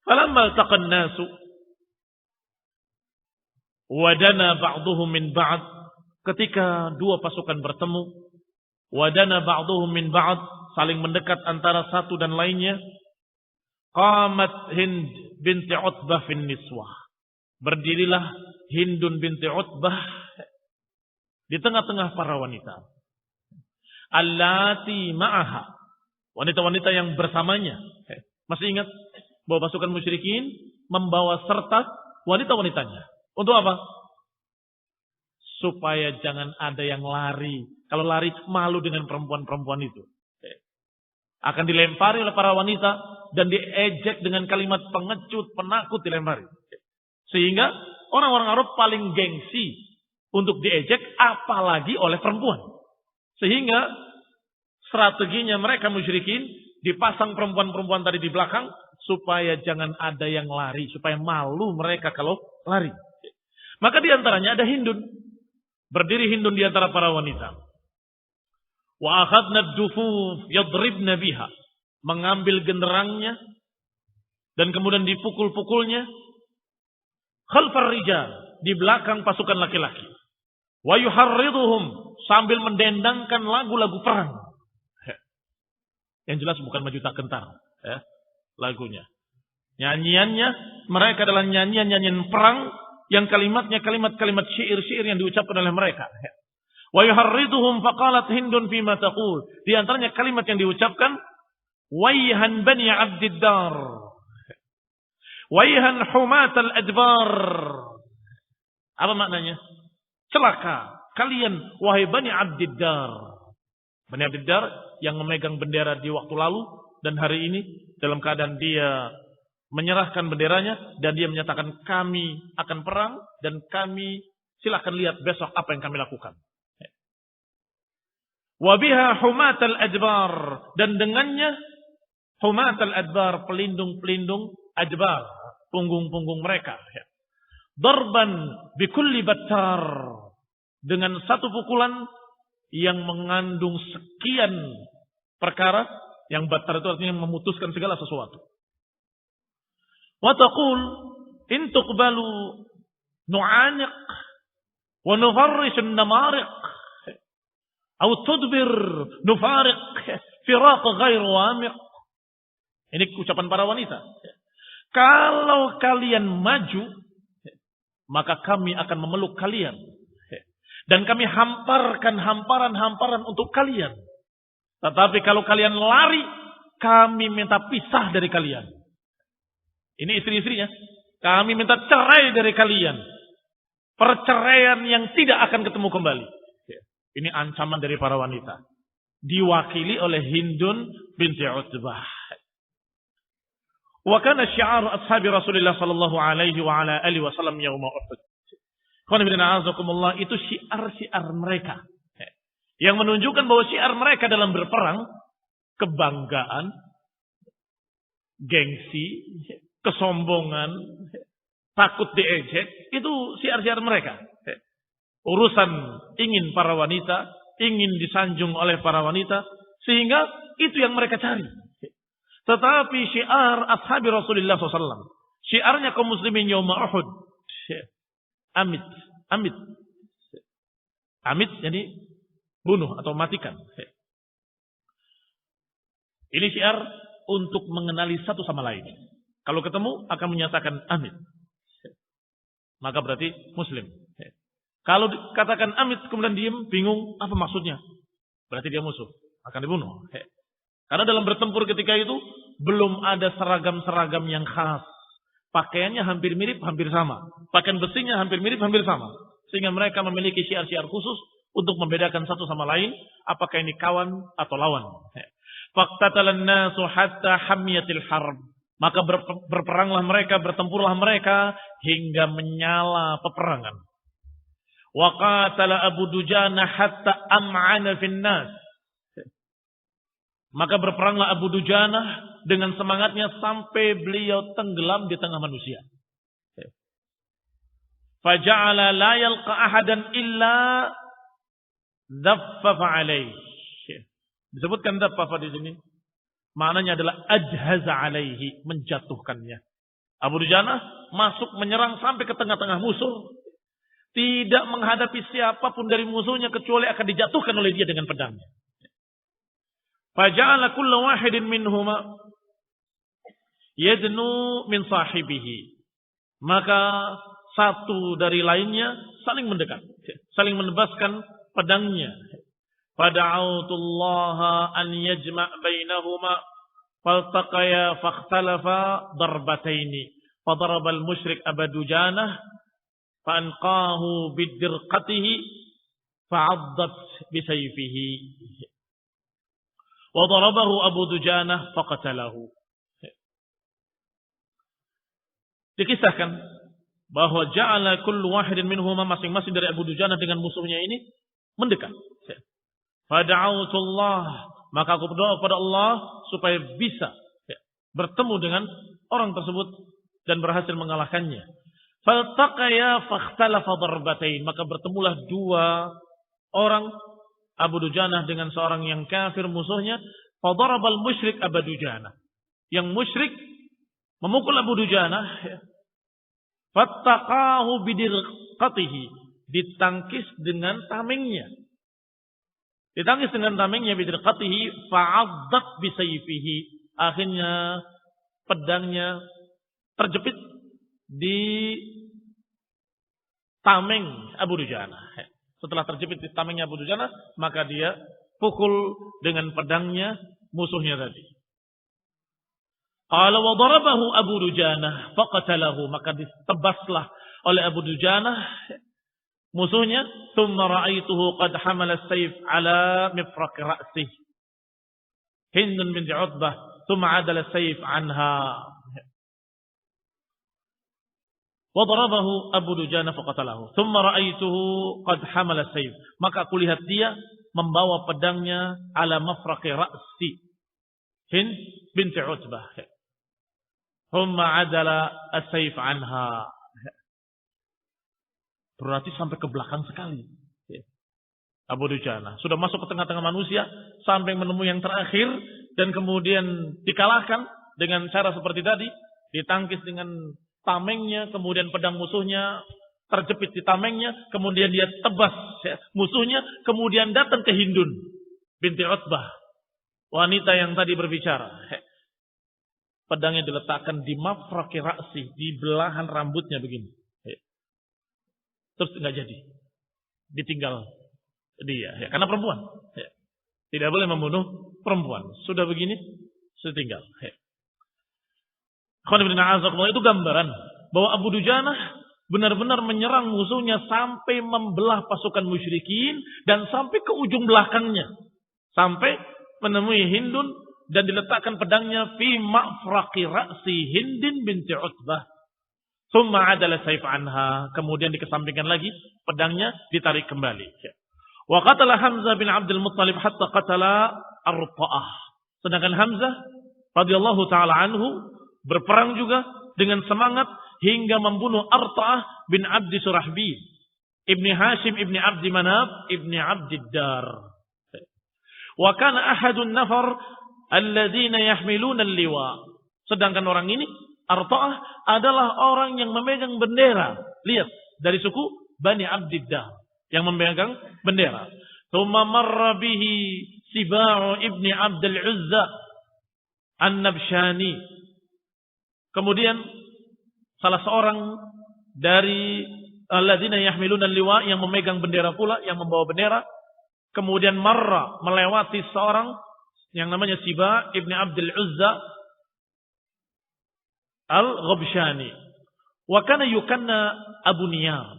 Falamma taqan nasu wadana ba'duhum min ba'd. Ketika dua pasukan bertemu, wadana ba'duhum min ba'd, saling mendekat antara satu dan lainnya. Qamat Hind binti Utbah fin niswah. Berdirilah Hindun binti Utbah di tengah-tengah para wanita. Allati ma'aha. Wanita-wanita yang bersamanya. Masih ingat bahwa pasukan musyrikin membawa serta wanita-wanitanya. Untuk apa? Supaya jangan ada yang lari. Kalau lari malu dengan perempuan-perempuan itu. Akan dilempari oleh para wanita dan diejek dengan kalimat pengecut, penakut dilempari. Sehingga orang-orang Arab paling gengsi untuk diejek apalagi oleh perempuan. Sehingga strateginya mereka musyrikin dipasang perempuan-perempuan tadi di belakang supaya jangan ada yang lari, supaya malu mereka kalau lari. Maka di antaranya ada Hindun. Berdiri Hindun di antara para wanita. Wa akhadna ad-dufuf yadribna biha. Mengambil genderangnya dan kemudian dipukul-pukulnya khalfar rijal, di belakang pasukan laki-laki. Wa yuharriduhum, sambil mendendangkan lagu-lagu perang. Yang jelas bukan maju tak gentar, lagunya. Nyanyiannya mereka adalah nyanyian-nyanyian perang yang kalimatnya kalimat-kalimat syair-syair yang diucapkan oleh mereka. Wa yuharriduhum faqalat Hindun fima taqul. Di antaranya kalimat yang diucapkan, wayhan bani abdiddar, wayhan humatal adbar. Apa maknanya? Celaka kalian wahai bani abdiddar. Bani abdiddar yang memegang bendera di waktu lalu dan hari ini dalam keadaan dia menyerahkan benderanya dan dia menyatakan kami akan perang dan kami silahkan lihat besok apa yang kami lakukan. Wabiha humatal adbar, dan dengannya humatal adbar, pelindung-pelindung adbar, punggung-punggung mereka. Darban bikulli battar, dengan satu pukulan yang mengandung sekian perkara, yang battar itu artinya memutuskan segala sesuatu. Wa taqul in tuqbalu nu'aniq wa nufarrish an-namariq aw tudbir nufariq firaq ghair wamiq. Ini ucapan para wanita. Kalau kalian maju, maka kami akan memeluk kalian dan kami hamparkan hamparan-hamparan untuk kalian. Tetapi kalau kalian lari, kami minta pisah dari kalian. Ini istri-istrinya. Kami minta cerai dari kalian. Perceraian yang tidak akan ketemu kembali. Ini ancaman dari para wanita. Diwakili oleh Hindun binti Utbah. Wa kana syi'ar ashabi Rasulullah sallallahu alaihi wa ala alihi wasallam yauma Uhud. Itu syiar-syiar mereka. Yang menunjukkan bahwa syiar mereka dalam berperang, kebanggaan, gengsi, kesombongan, takut diejek, itu syiar-syiar mereka. Urusan ingin para wanita, ingin disanjung oleh para wanita, sehingga itu yang mereka cari. Tetapi syiar ashabi Rasulullah SAW, syiarnya kaum muslimin yauma Uhud, amit, amit, amit, jadi bunuh atau matikan. Ini syiar untuk mengenali satu sama lain. Kalau ketemu akan menyatakan amit, maka berarti muslim. Kalau dikatakan amit kemudian diam, bingung apa maksudnya, berarti dia musuh, akan dibunuh. Karena dalam bertempur ketika itu belum ada seragam-seragam yang khas. Pakaiannya hampir mirip, hampir sama. Pakaian besinya hampir mirip, hampir sama. Sehingga mereka memiliki syiar-syiar khusus untuk membedakan satu sama lain, apakah ini kawan atau lawan. Faqtatalan nasu hatta hamiyatil harb. Maka berperanglah mereka, bertempurlah mereka hingga menyala peperangan. Wa qatala Abu Dujana hatta am'ana fin nas. Maka berperanglah Abu Dujana dengan semangatnya sampai beliau tenggelam di tengah manusia. Faja'ala la yalqa ahadan illa dhaffafa alaihi. Disebutkan dhaffafa di sini. Maknanya adalah ajhaza alaihi, menjatuhkannya. Abu Dujana masuk menyerang sampai ke tengah-tengah musuh. Tidak menghadapi siapapun dari musuhnya kecuali akan dijatuhkan oleh dia dengan pedangnya. Faja'ala kullu wahidin minhuma yadnu min sahibihi. Maka satu dari lainnya saling mendekat, saling menebaskan pedangnya. Fada'autullaha an yajma' bainahuma faltaqaya fakhtalafa darbataini. Fadarabal musyrik Abu Dujanah fa'anqahu bidirqatihi fa'addat bisayfihi. Wa darabahu Abu Dujanah faqatalahu. Dikisahkan bahwa ja'ala kullu wahidin minhuma, masing-masing dari Abu Dujanah dengan musuhnya ini mendekat. Fada'autullah, maka aku berdoa kepada Allah supaya bisa bertemu dengan orang tersebut dan berhasil mengalahkannya. Faltaqaya fakhtalafa darbatain, maka bertemulah dua orang, Abu Dujanah dengan seorang yang kafir musuhnya. Fadarabal musyrik Abu Dujanah, yang musyrik memukul Abu Dujanah. Fattaqahu bidirqatihi, ditangkis dengan tamengnya. Ditangkis dengan tamengnya bidirqatihi fa'addat bisayfihi. Akhirnya pedangnya terjepit di tameng Abu Dujanah. Setelah terjepit di tamengnya Abu Dujanah, maka dia pukul dengan pedangnya musuhnya tadi. Qala wa darabahu Abu Dujanah faqatalahu, maka ditebaslah oleh Abu Dujanah musuhnya. Thumma ra'aituhu qad hamala as-sayf ala mifraq ra'sih. Hindun binti Utbah, thumma adala as-sayf anha. Wa darabahu Abu Dujanah faqatalahu. Thumma ra'aituhu qad hamala as-sayf, maka aku lihat dia membawa pedangnya ala mifraq ra'si Hind binti Utbah. Thumma adala as-sayf anha. Berarti sampai ke belakang sekali. Abu Dujanah sudah masuk ke tengah-tengah manusia sampai menemui yang terakhir dan kemudian dikalahkan dengan cara seperti tadi, ditangkis dengan tamengnya, kemudian pedang musuhnya terjepit di tamengnya, kemudian dia tebas musuhnya, kemudian datang ke Hindun binti Utbah, wanita yang tadi berbicara. Pedangnya diletakkan di mafraqi ra'si, di belahan rambutnya begini. Terus nggak jadi, ditinggal dia, karena perempuan, tidak boleh membunuh perempuan. Sudah begini, setinggal. Itu gambaran bahwa Abu Dujanah benar-benar menyerang musuhnya sampai membelah pasukan musyrikin dan sampai ke ujung belakangnya, sampai menemui Hindun dan diletakkan pedangnya fi ma'fraqi ra'si Hindin binti Utbah. Tsumma adala sayf anha, kemudian dikesampingkan lagi, pedangnya ditarik kembali. Wa qatala Hamzah bin Abdul Muttalib hatta qatala Arta'ah. Sedangkan Hamzah radhiyallahu taala anhu berperang juga dengan semangat hingga membunuh Arta'ah bin Abdi Surahbil, ibni Hashim ibni Abdi Manaf ibni Abdiddar. Wa kana ahadun nafar alladzina yahmiluna al-liwa. Sedangkan orang ini Arta'ah adalah orang yang memegang bendera. Lihat, dari suku Bani Abdiddar yang memegang bendera. Tsumma marra bihi Siba'u ibni Abdul Uzza An-Nabshani. Kemudian salah seorang dari alladzina yahmiluna al-liwa, yang memegang bendera pula, yang membawa bendera, kemudian marra, melewati seorang yang namanya Siba' ibni Abdul Uzza Al-Ghabshani. Wa kana yukanna Abu Niyar,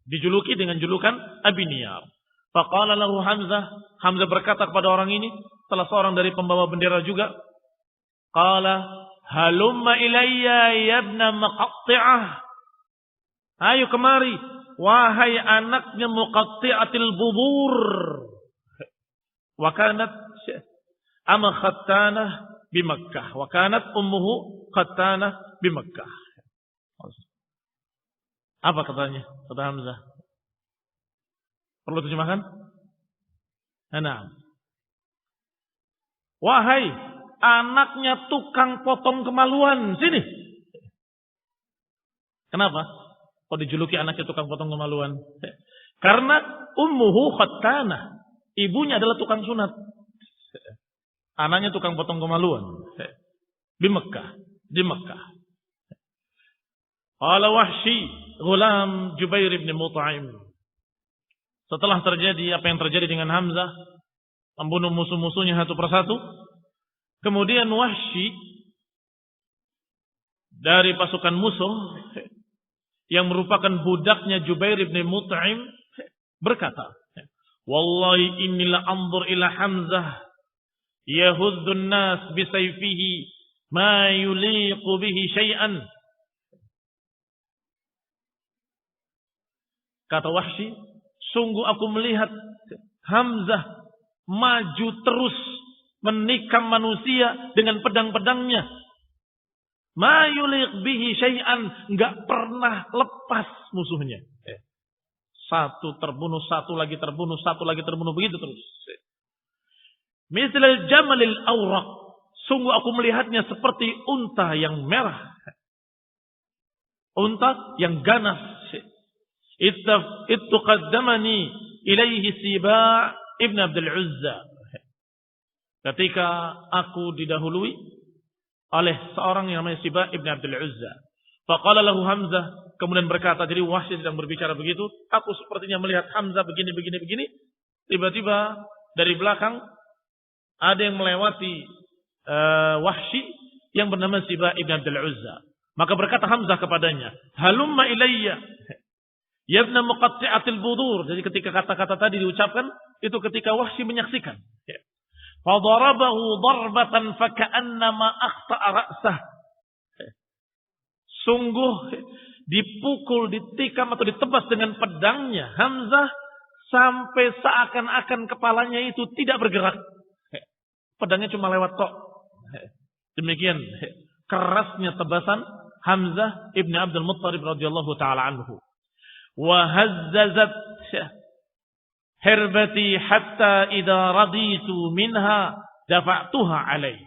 dijuluki dengan julukan Abi Niyar. Faqala lahu Hamzah, Hamzah berkata kepada orang ini, salah seorang dari pembawa bendera juga, qala Halumma ilayya yabna Muqatti'ah. Ayo kemari, wahai anaknya Muqatti'atil bubur. Wa kanat ama Khattanah bi Makkah. Wa kanat ummuhu Khattanah bi Makkah. Apa katanya? Kata Hamzah. Perlu terjemahkan? Nah. Wahai anaknya tukang potong kemaluan, sini. Kenapa? Kok dijuluki anaknya tukang potong kemaluan? Karena ummuhu Khattanah. Ibunya adalah tukang sunat. Anaknya tukang potong kemaluan. Di Mekah. Di Mekah. Qala Wahsy, ghulam Jubair bin Mut'im. Setelah terjadi apa yang terjadi dengan Hamzah, membunuh musuh-musuhnya satu persatu, kemudian Wahsy dari pasukan musuh yang merupakan budaknya Jubair bin Mut'im berkata, "Wallahi inni la anzur ila Hamzah yahuddu an-nas bi sayfihi ma yuliqu bihi syai'an." Kata Wahsy, sungguh aku melihat Hamzah maju terus menikam manusia dengan pedang-pedangnya. Ma yuliq bihi syai'an, enggak pernah lepas musuhnya. Satu terbunuh, satu lagi terbunuh, satu lagi terbunuh, begitu terus. Mislal jamalil awraq, sungguh aku melihatnya seperti unta yang merah. Unta yang ganas. Itu qaddamani ilaihi Siba' ibn Abdul Uzza. Ketika aku didahului oleh seorang yang namanya Siba' ibn Abdul Uzza. Faqala lahu Hamzah, kemudian berkata, jadi Wahsy sedang berbicara begitu, aku sepertinya melihat Hamzah begini. Tiba-tiba dari belakang ada yang melewati Wahsy yang bernama Siba' ibn Abdul Uzza. Maka berkata Hamzah kepadanya, "Halumma ilayya yabna Muqatti'atil budur." Jadi ketika kata-kata tadi diucapkan, itu ketika Wahsy menyaksikan. Fadarabahu darbatan faka'annama akhta'a ra'sah. Sungguh dipukul, ditikam atau ditebas dengan pedangnya Hamzah sampai seakan-akan kepalanya itu tidak bergerak. Pedangnya cuma lewat tok. Demikian kerasnya tebasan Hamzah ibn Abdul Muttalib radhiyallahu taala anhu. Wa hazzazat hirbati hatta idza raditu minha dafa'tuha alaih.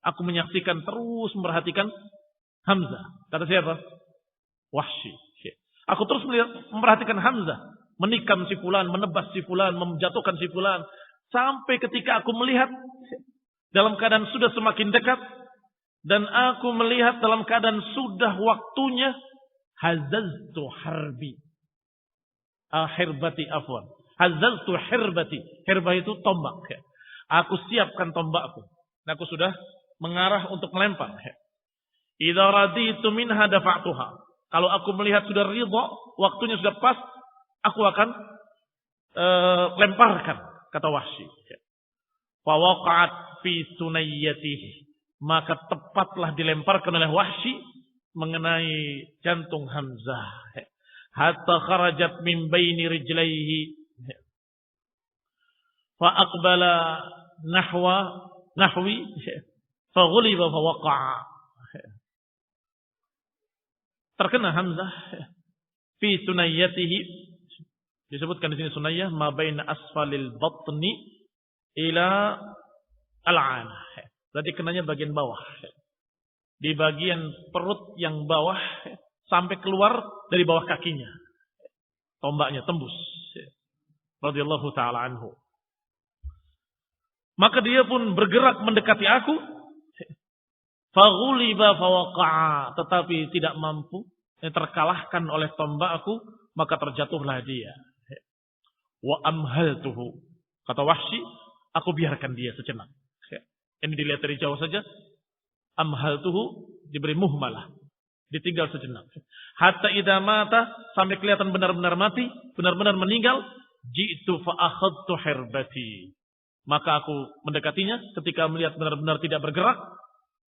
Aku menyaksikan, terus memperhatikan Hamzah. Kata siapa? Wahsy. Aku terus memperhatikan Hamzah, menikam si fulan, menebas si fulan, menjatuhkan si fulan, sampai ketika aku melihat dalam keadaan sudah semakin dekat, dan aku melihat dalam keadaan sudah waktunya, hazaztu harbi. Hirbati afwan. Hazaztu hirbati. Hirbah itu tombak. Aku siapkan tombakku. Aku sudah mengarah untuk melempar. Idza raditu minha dafa'tuha. Kalau aku melihat sudah ridha, waktunya sudah pas, aku akan lemparkan, kata Wahsy. Fa waqa'at fi sunayyatihi. Maka tepatlah dilemparkan oleh Wahsy mengenai jantung Hamzah. Hatta kharajat min baini rijlaihi. Fa aqbala nahwi fa ghuliba fa waqa'a. Terkena Hamzah fi sunayyatihi, disebutkan di sini sunayyah ma baina asfalil batni ila al-'anah. Berarti kenanya bagian bawah. Di bagian perut yang bawah sampai keluar dari bawah kakinya. Tombaknya tembus. Radhiyallahu taala anhu. Maka dia pun bergerak mendekati aku. Faghuliba fawaqa'a, tetapi tidak mampu, terkalahkan oleh tombakku, maka terjatuhlah dia. Wa amhaltuhu, kata Wahsy, aku biarkan dia sejenak. Ini dilihat dari jauh saja. Amhaltuhu diberi muhmalah, ditinggal sejenak. Hatta idza mata, sampai kelihatan benar-benar mati, benar-benar meninggal. Ji'tu fa akhadtu hirbati, maka aku mendekatinya. Ketika melihat benar-benar tidak bergerak,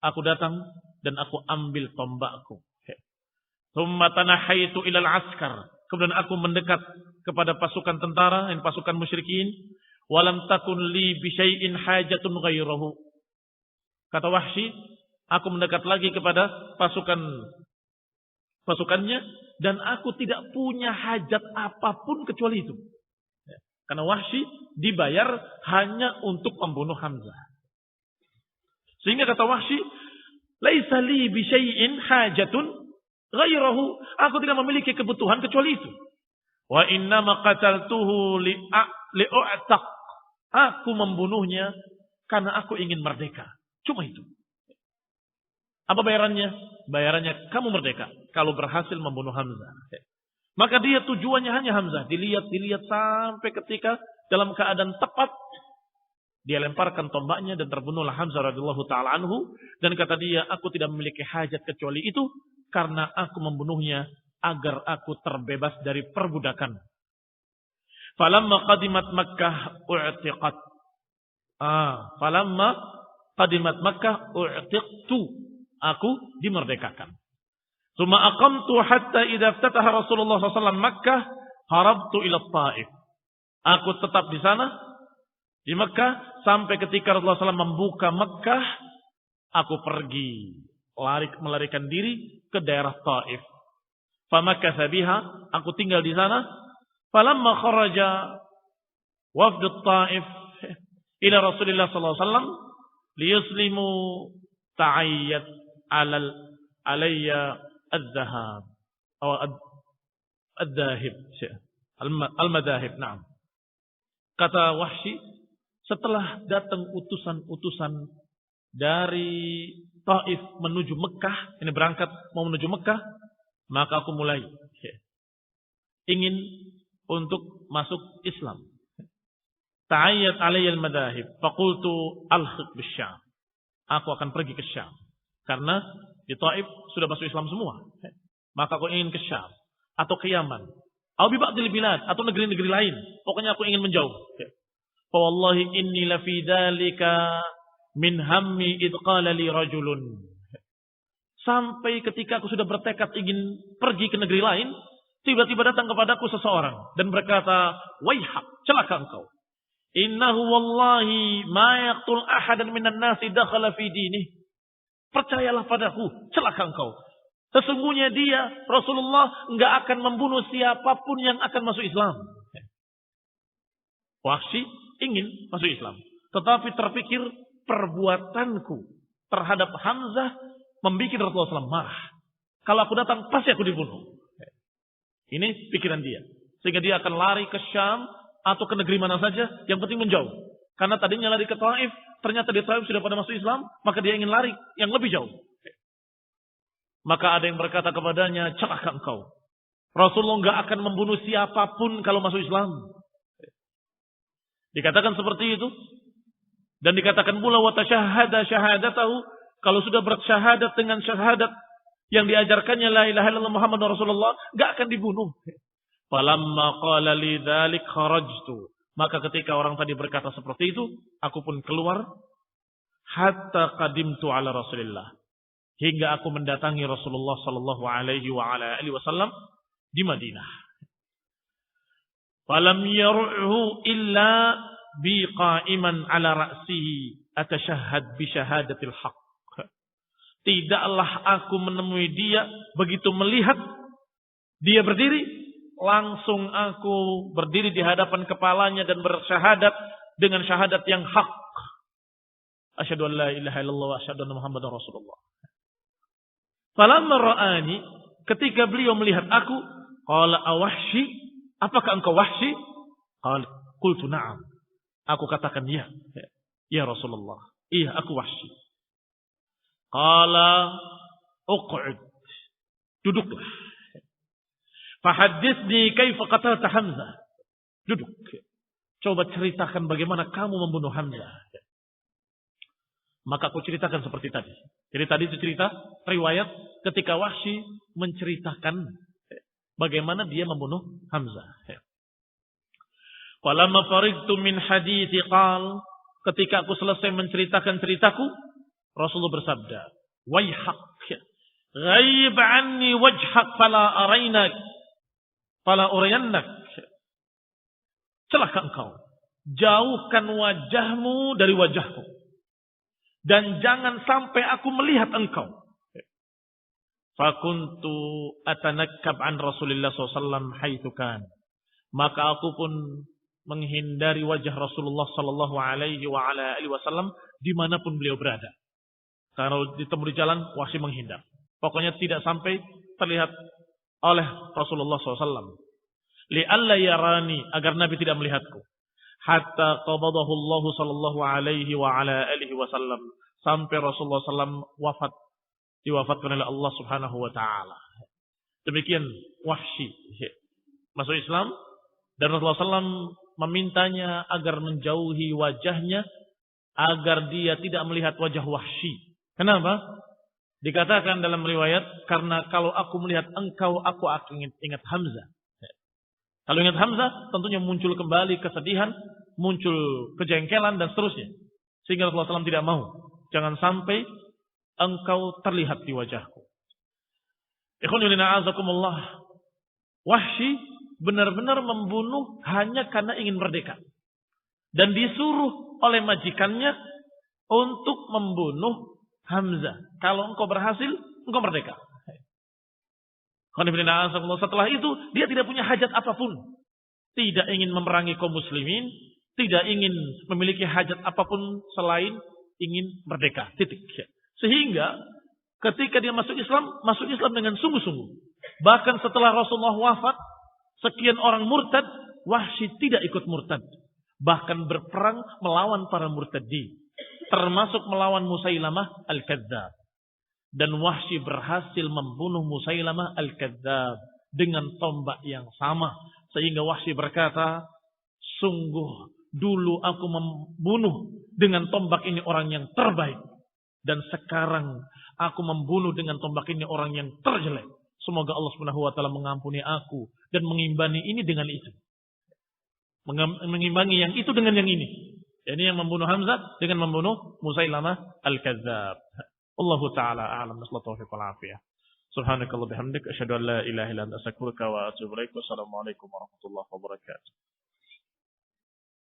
aku datang dan aku ambil tombakku. Tsumma tanahaitu ilal askar. Kemudian aku mendekat kepada pasukan tentara, pasukan musyrikin. Walam takun li bisyai'in hajatun ghairahu. Kata Wahsy, aku mendekat lagi kepada pasukannya dan aku tidak punya hajat apapun kecuali itu. Karena Wahsy dibayar hanya untuk membunuh Hamzah. Sehingga kata Wahsy, laisa li bisyai'in hajatun ghairahu. Aku tidak memiliki kebutuhan kecuali itu. Wa inna ma qataltuhu li'u'taq. Aku membunuhnya karena aku ingin merdeka. Cuma itu. Apa bayarannya? Bayarannya kamu merdeka kalau berhasil membunuh Hamzah. Maka dia tujuannya hanya Hamzah. Dilihat sampai ketika dalam keadaan tepat dia lemparkan tombaknya dan terbunuhlah Hamzah radhiyallahu taala anhu. Dan kata dia, aku tidak memiliki hajat kecuali itu karena aku membunuhnya agar aku terbebas dari perbudakan. Falamma qadimat Makkah u'tiqat. Falamma qadimat Makkah u'tiqtu. Aku dimerdekakan. Tsumma aqamtu hatta idza iftataha Rasulullah SAW Makkah harabtu ila Taif. Aku tetap di sana di Makkah sampai ketika Rasulullah SAW membuka Makkah, aku pergi melarikan diri ke daerah Taif. Famakatha biha, aku tinggal di sana. Falamma kharaja wafd Taif ila Rasulullah sallallahu alaihi wasallam liyuslimu ta'ayyat alayya al-dhahab atau al-dhahib al-madahib. Na'am. Kata Wahsy, setelah datang utusan-utusan dari Taif menuju Mekah, ini berangkat mau menuju Mekah, maka aku mulai ingin untuk masuk Islam. Ta'ayyat alayya al-madahib, faqultu alhiq bisyam. Aku akan pergi ke Syam. Karena di Taif sudah masuk Islam semua. Maka aku ingin ke Syam atau ke Yaman, atau bi ba'dil bilad atau negeri-negeri lain. Pokoknya aku ingin menjauh. Fa wallahi inni la fi dzalika min hammi id qala li rajulun. Sampai ketika aku sudah bertekad ingin pergi ke negeri lain, tiba-tiba datang kepadaku seseorang dan berkata, "Waihak, celaka engkau. Innahu wallahi ma yaqtul ahadan minan nasi dakhala fi dinih." Percayalah padaku, celaka engkau. Sesungguhnya dia, Rasulullah, enggak akan membunuh siapapun yang akan masuk Islam. Wahsy ingin masuk Islam, tetapi terpikir perbuatanku terhadap Hamzah membuat Rasulullah SAW marah. Kalau aku datang, pasti aku dibunuh. Ini pikiran dia. Sehingga dia akan lari ke Syam atau ke negeri mana saja, yang penting menjauh. Karena tadinya lari ke Taif, ternyata di Taif sudah pada masuk Islam, maka dia ingin lari yang lebih jauh. Maka ada yang berkata kepadanya, celaka engkau. Rasulullah enggak akan membunuh siapapun kalau masuk Islam. Dikatakan seperti itu. Dan dikatakan pula, wa tashahhada syahadatahu, kalau sudah bersyahadat dengan syahadat yang diajarkannya la ilaha illallah Muhammadur Rasulullah, enggak akan dibunuh. Falamma qala li dzalik kharajtu. Maka ketika orang tadi berkata seperti itu, aku pun keluar hatta qadimtu ala Rasulillah. Hingga aku mendatangi Rasulullah sallallahu alaihi wa ala alihi wasallam di Madinah. Falam yar'uhu illa bi qa'iman ala ra'sihi atashahhad bi syahadatil haqq. Tidaklah aku menemui dia begitu melihat dia berdiri, langsung aku berdiri di hadapan kepalanya dan bersyahadat dengan syahadat yang hak. Asyhadu an la ilaha illallah wa asyhadu anna Muhammadar Rasulullah. Falamma ra'ani, ketika beliau melihat aku, qala awahsy, apakah engkau Wahsy? Qultu na'am. Aku katakan ya. Ya Rasulullah. Iya, aku Wahsy. Qala uq'ud. Duduklah. Fahadditsni kaifa qatalta Hamzah. Duduk. Coba ceritakan bagaimana kamu membunuh Hamzah. Maka aku ceritakan seperti tadi. Jadi tadi itu cerita riwayat ketika Wahsy menceritakan bagaimana dia membunuh Hamzah. Falamma farigtu min hadithi qal, ketika aku selesai menceritakan ceritaku, Rasulullah bersabda, Waihak. Ghaib anni wajhak fala arainak. Fala urayannak. Celaka engkau. Jauhkan wajahmu dari wajahku. Dan jangan sampai aku melihat engkau. Fakuntu atanakkab an Rasulillah SAW haitsu kan. Maka aku pun menghindari wajah Rasulullah sallallahu alaihi wasallam dimanapun beliau berada. Kalau ditemu di jalan, Wahsy menghindar. Pokoknya tidak sampai terlihat oleh Rasulullah SAW. Li'alla yarani, agar Nabi tidak melihatku. Hatta qabadahu Allah sallallahu alaihi wasallam. Sampai Rasulullah SAW wafat. Diwafatkan oleh Allah subhanahu wa ta'ala. Demikian Wahsy masuk Islam. Dan Rasulullah SAW memintanya agar menjauhi wajahnya. Agar dia tidak melihat wajah Wahsy. Kenapa? Dikatakan dalam riwayat, karena kalau aku melihat engkau, aku akan ingat Hamzah. Kalau ingat Hamzah, tentunya muncul kembali kesedihan, muncul kejengkelan, dan seterusnya. Sehingga Rasulullah SAW tidak mau. Jangan sampai engkau terlihat di wajahku. Ikhwan a'azakumullah. Wahsy benar-benar membunuh hanya karena ingin merdeka. Dan disuruh oleh majikannya untuk membunuh Hamzah. Kalau engkau berhasil, engkau merdeka. Setelah itu, dia tidak punya hajat apapun. Tidak ingin memerangi kaum muslimin. Tidak ingin memiliki hajat apapun selain ingin merdeka. Titik. Sehingga ketika dia masuk Islam dengan sungguh-sungguh. Bahkan setelah Rasulullah wafat, sekian orang murtad, Wahsy tidak ikut murtad. Bahkan berperang melawan para murtadin. Termasuk melawan Musailamah Al-Kadzdzab. Dan Wahsy berhasil membunuh Musailamah Al-Kadzdzab dengan tombak yang sama. Sehingga Wahsy berkata, sungguh dulu aku membunuh dengan tombak ini orang yang terbaik. Dan sekarang aku membunuh dengan tombak ini orang yang terjelek. Semoga Allah Subhanahu wa taala mengampuni aku dan mengimbangi ini dengan itu. Mengimbangi yang itu dengan yang ini. Ini yang membunuh Hamzah dengan membunuh Musailamah Al-Kadzdzab. Allahu taala a'lam. Taufiq wal afiyah. Subhanakallah bihamdik asyhadu an la ilaha illa anta astaghfiruka wa atubu ilaik. Wassalamualaikum warahmatullahi wabarakatuh.